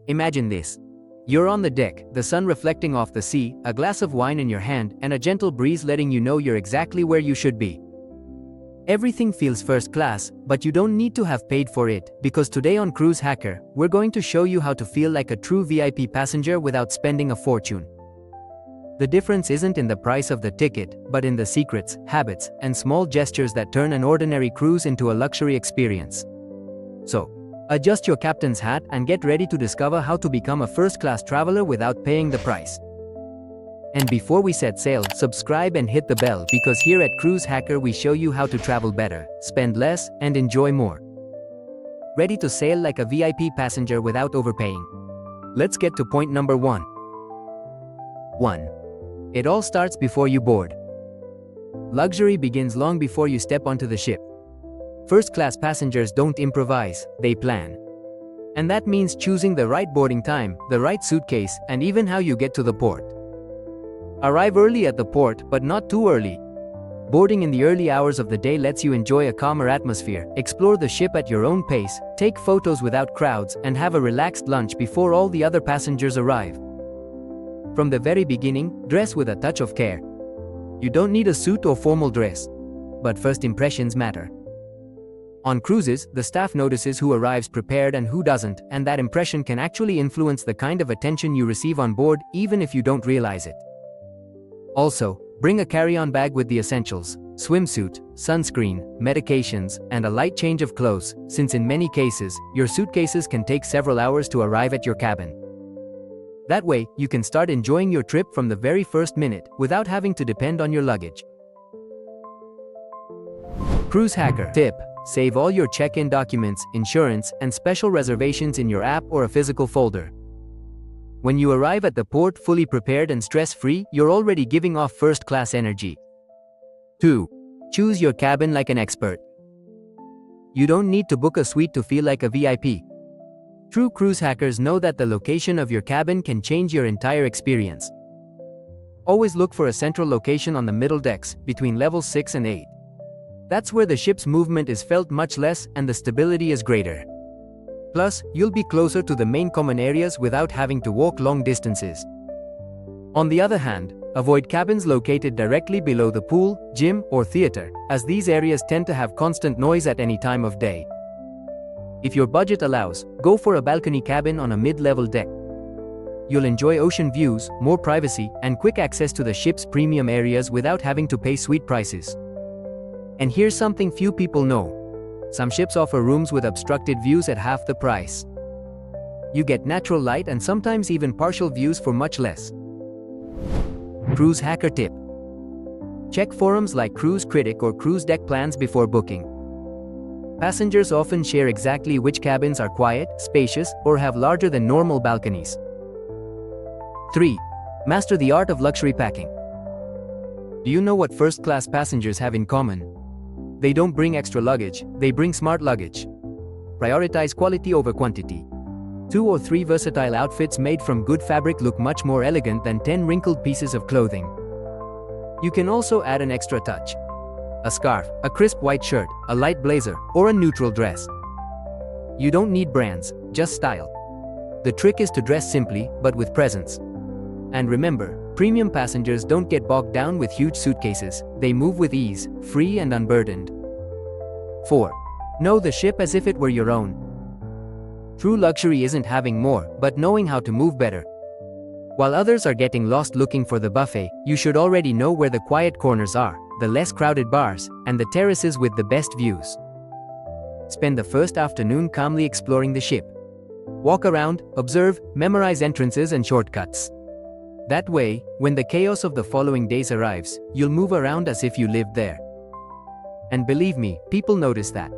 Imagine this. You're on the deck, the sun reflecting off the sea, a glass of wine in your hand, and a gentle breeze letting you know you're exactly where you should be. Everything feels first class, but you don't need to have paid for it, because today on Cruise Hacker, we're going to show you how to feel like a true VIP passenger without spending a fortune. The difference isn't in the price of the ticket, but in the secrets, habits, and small gestures that turn an ordinary cruise into a luxury experience. So, adjust your captain's hat and get ready to discover how to become a first-class traveler without paying the price. And before we set sail, subscribe and hit the bell, because here at Cruise Hacker we show you how to travel better, spend less, and enjoy more. Ready to sail like a VIP passenger without overpaying? Let's get to point number 1. 1. It all starts before you board. Luxury begins long before you step onto the ship. First-class passengers don't improvise, they plan. And that means choosing the right boarding time, the right suitcase, and even how you get to the port. Arrive early at the port, but not too early. Boarding in the early hours of the day lets you enjoy a calmer atmosphere, explore the ship at your own pace, take photos without crowds, and have a relaxed lunch before all the other passengers arrive. From the very beginning, dress with a touch of care. You don't need a suit or formal dress. But first impressions matter. On cruises, the staff notices who arrives prepared and who doesn't, and that impression can actually influence the kind of attention you receive on board, even if you don't realize it. Also, bring a carry-on bag with the essentials: swimsuit, sunscreen, medications, and a light change of clothes, since in many cases, your suitcases can take several hours to arrive at your cabin. That way, you can start enjoying your trip from the very first minute, without having to depend on your luggage. Cruise Hacker tip: save all your check-in documents, insurance, and special reservations in your app or a physical folder. When you arrive at the port fully prepared and stress-free, you're already giving off first-class energy. 2. Choose your cabin like an expert. You don't need to book a suite to feel like a VIP. True cruise hackers know that the location of your cabin can change your entire experience. Always look for a central location on the middle decks, between levels 6 and 8. That's where the ship's movement is felt much less and the stability is greater. Plus, you'll be closer to the main common areas without having to walk long distances. On the other hand, avoid cabins located directly below the pool, gym, or theater, as these areas tend to have constant noise at any time of day. If your budget allows, go for a balcony cabin on a mid-level deck. You'll enjoy ocean views, more privacy, and quick access to the ship's premium areas without having to pay suite prices. And here's something few people know. Some ships offer rooms with obstructed views at half the price. You get natural light and sometimes even partial views for much less. Cruise Hacker tip: check forums like Cruise Critic or Cruise Deck Plans before booking. Passengers often share exactly which cabins are quiet, spacious, or have larger than normal balconies. 3. Master the art of luxury packing. Do you know what first-class passengers have in common? They don't bring extra luggage, they bring smart luggage. Prioritize quality over quantity. 2 or 3 versatile outfits made from good fabric look much more elegant than 10 wrinkled pieces of clothing. You can also add an extra touch. A scarf, a crisp white shirt, a light blazer, or a neutral dress. You don't need brands, just style. The trick is to dress simply, but with presence. And remember, premium passengers don't get bogged down with huge suitcases, they move with ease, free and unburdened. 4. Know the ship as if it were your own. True luxury isn't having more, but knowing how to move better. While others are getting lost looking for the buffet, you should already know where the quiet corners are, the less crowded bars, and the terraces with the best views. Spend the first afternoon calmly exploring the ship. Walk around, observe, memorize entrances and shortcuts. That way, when the chaos of the following days arrives, you'll move around as if you lived there. And believe me, people notice that.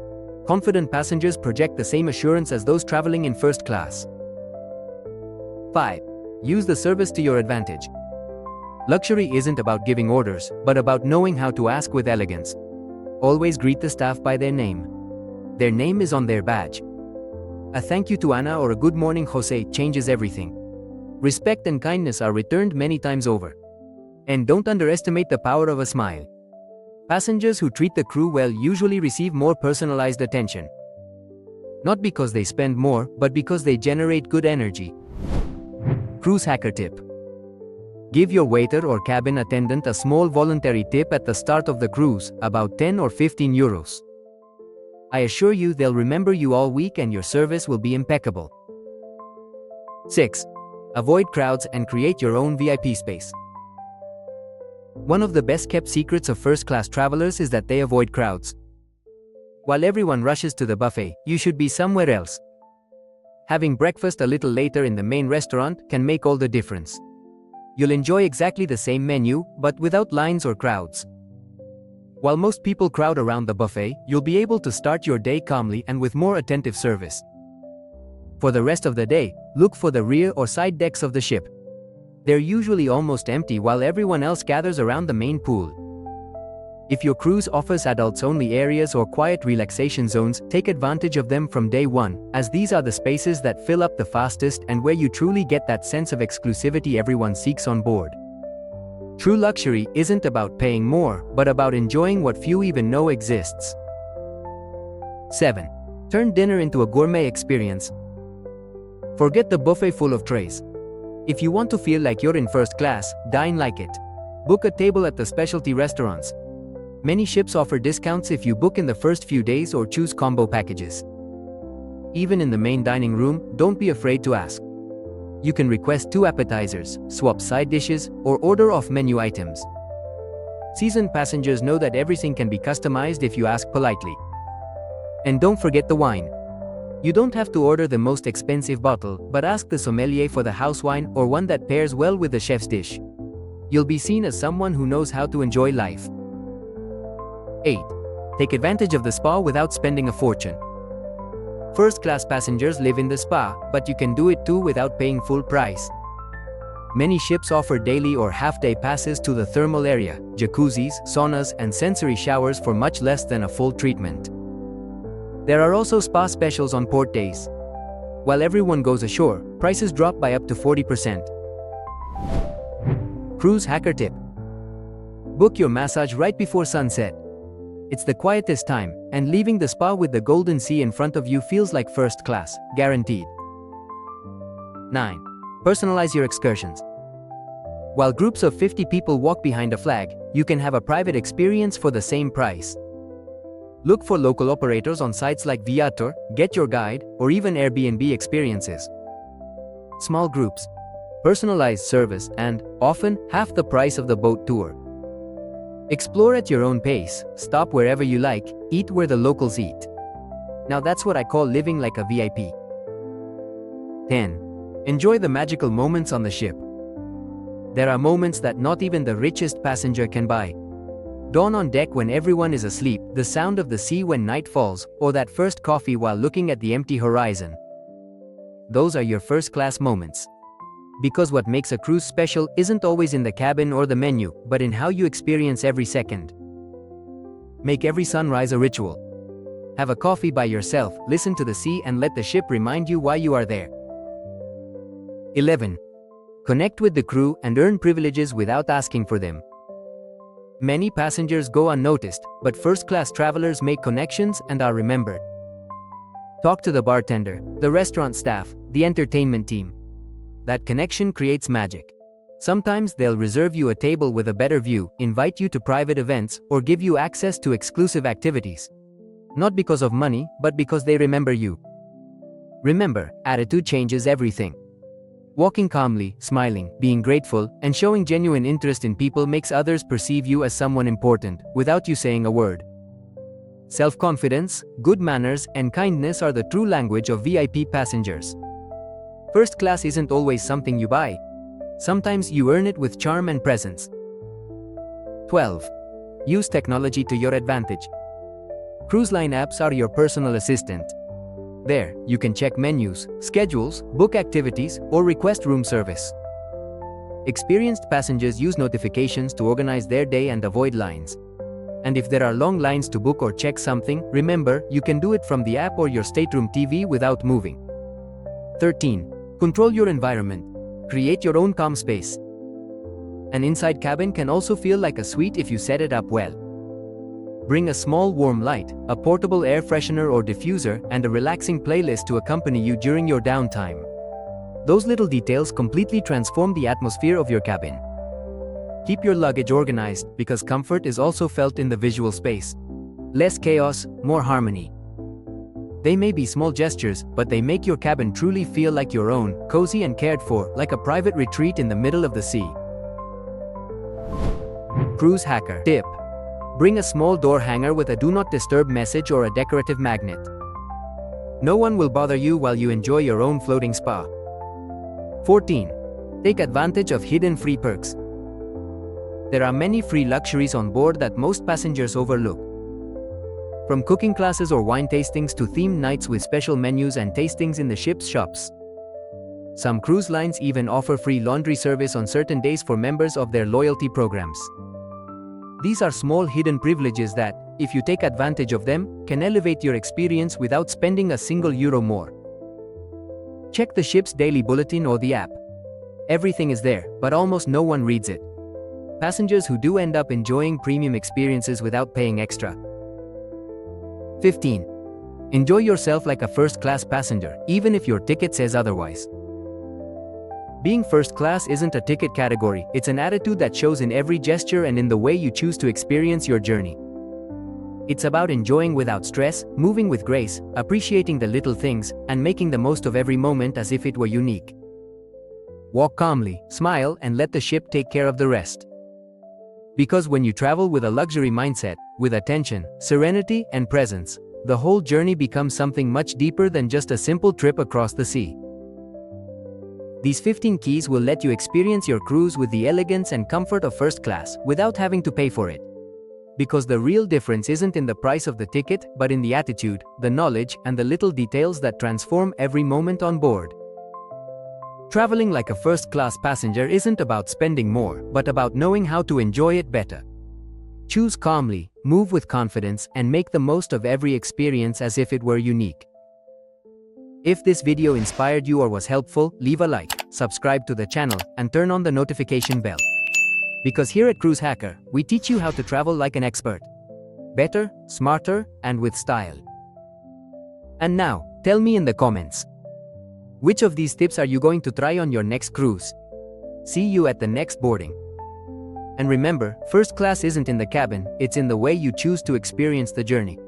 Confident passengers project the same assurance as those traveling in first class. 5. Use the service to your advantage. Luxury isn't about giving orders, but about knowing how to ask with elegance. Always greet the staff by their name. Their name is on their badge. A thank you to Anna or a good morning Jose changes everything. Respect and kindness are returned many times over. And don't underestimate the power of a smile. Passengers who treat the crew well usually receive more personalized attention. Not because they spend more, but because they generate good energy. Cruise hacker tip. Give your waiter or cabin attendant a small voluntary tip at the start of the cruise, about 10 or 15 euros. I assure you they'll remember you all week and your service will be impeccable. 6. Avoid crowds and create your own VIP space. One of the best kept secrets of first-class travelers is that they avoid crowds. While everyone rushes to the buffet, you should be somewhere else. Having breakfast a little later in the main restaurant can make all the difference. You'll enjoy exactly the same menu, but without lines or crowds. While most people crowd around the buffet, you'll be able to start your day calmly and with more attentive service. For the rest of the day, look for the rear or side decks of the ship. They're usually almost empty while everyone else gathers around the main pool. If your cruise offers adults-only areas or quiet relaxation zones, take advantage of them from day one, as these are the spaces that fill up the fastest and where you truly get that sense of exclusivity everyone seeks on board. True luxury isn't about paying more, but about enjoying what few even know exists. 7. Turn dinner into a gourmet experience. Forget the buffet full of trays. If you want to feel like you're in first class, dine like it. Book a table at the specialty restaurants. Many ships offer discounts if you book in the first few days or choose combo packages. Even in the main dining room, don't be afraid to ask. You can request 2 appetizers, swap side dishes, or order off-menu items. Seasoned passengers know that everything can be customized if you ask politely. And don't forget the wine. You don't have to order the most expensive bottle, but ask the sommelier for the house wine or one that pairs well with the chef's dish. You'll be seen as someone who knows how to enjoy life. 8. Take advantage of the spa without spending a fortune. First-class passengers live in the spa, but you can do it too without paying full price. Many ships offer daily or half-day passes to the thermal area, jacuzzis, saunas, and sensory showers for much less than a full treatment. There are also spa specials on port days. While everyone goes ashore, prices drop by up to 40%. Cruise hacker tip. Book your massage right before sunset. It's the quietest time, and leaving the spa with the golden sea in front of you feels like first class, guaranteed. 9. Personalize your excursions. While groups of 50 people walk behind a flag, you can have a private experience for the same price. Look for local operators on sites like Viator, Get Your Guide, or even Airbnb experiences. Small groups, personalized service, and, often, half the price of the boat tour. Explore at your own pace, stop wherever you like, eat where the locals eat. Now that's what I call living like a VIP. 10. Enjoy the magical moments on the ship. There are moments that not even the richest passenger can buy. Dawn on deck when everyone is asleep, the sound of the sea when night falls, or that first coffee while looking at the empty horizon. Those are your first-class moments. Because what makes a cruise special isn't always in the cabin or the menu, but in how you experience every second. Make every sunrise a ritual. Have a coffee by yourself, listen to the sea, and let the ship remind you why you are there. 11. Connect with the crew and earn privileges without asking for them. Many passengers go unnoticed, but first-class travelers make connections and are remembered. Talk to the bartender, the restaurant staff, the entertainment team. That connection creates magic. Sometimes they'll reserve you a table with a better view, invite you to private events, or give you access to exclusive activities. Not because of money, but because they remember you. Remember, attitude changes everything. Walking calmly, smiling, being grateful, and showing genuine interest in people makes others perceive you as someone important, without you saying a word. Self-confidence, good manners, and kindness are the true language of VIP passengers. First class isn't always something you buy. Sometimes you earn it with charm and presence. 12. Use technology to your advantage. Cruise line apps are your personal assistant. There, you can check menus, schedules, book activities, or request room service. Experienced passengers use notifications to organize their day and avoid lines. And if there are long lines to book or check something, remember, you can do it from the app or your stateroom TV without moving. 13. Control your environment. Create your own calm space. An inside cabin can also feel like a suite if you set it up well. Bring a small warm light, a portable air freshener or diffuser, and a relaxing playlist to accompany you during your downtime. Those little details completely transform the atmosphere of your cabin. Keep your luggage organized, because comfort is also felt in the visual space. Less chaos, more harmony. They may be small gestures, but they make your cabin truly feel like your own, cozy and cared for, like a private retreat in the middle of the sea. Cruise hacker tip. Bring a small door hanger with a do not disturb message or a decorative magnet. No one will bother you while you enjoy your own floating spa. 14. Take advantage of hidden free perks. There are many free luxuries on board that most passengers overlook. From cooking classes or wine tastings to themed nights with special menus and tastings in the ship's shops. Some cruise lines even offer free laundry service on certain days for members of their loyalty programs. These are small hidden privileges that, if you take advantage of them, can elevate your experience without spending a single euro more. Check the ship's daily bulletin or the app. Everything is there, but almost no one reads it. Passengers who do end up enjoying premium experiences without paying extra. 15. Enjoy yourself like a first-class passenger, even if your ticket says otherwise. Being first class isn't a ticket category, it's an attitude that shows in every gesture and in the way you choose to experience your journey. It's about enjoying without stress, moving with grace, appreciating the little things, and making the most of every moment as if it were unique. Walk calmly, smile, and let the ship take care of the rest. Because when you travel with a luxury mindset, with attention, serenity, and presence, the whole journey becomes something much deeper than just a simple trip across the sea. These 15 keys will let you experience your cruise with the elegance and comfort of first class, without having to pay for it. Because the real difference isn't in the price of the ticket, but in the attitude, the knowledge, and the little details that transform every moment on board. Traveling like a first-class passenger isn't about spending more, but about knowing how to enjoy it better. Choose calmly, move with confidence, and make the most of every experience as if it were unique. If this video inspired you or was helpful, leave a like, subscribe to the channel, and turn on the notification bell. Because here at Cruise Hacker, we teach you how to travel like an expert. Better, smarter, and with style. And now, tell me in the comments. Which of these tips are you going to try on your next cruise? See you at the next boarding. And remember, first class isn't in the cabin, it's in the way you choose to experience the journey.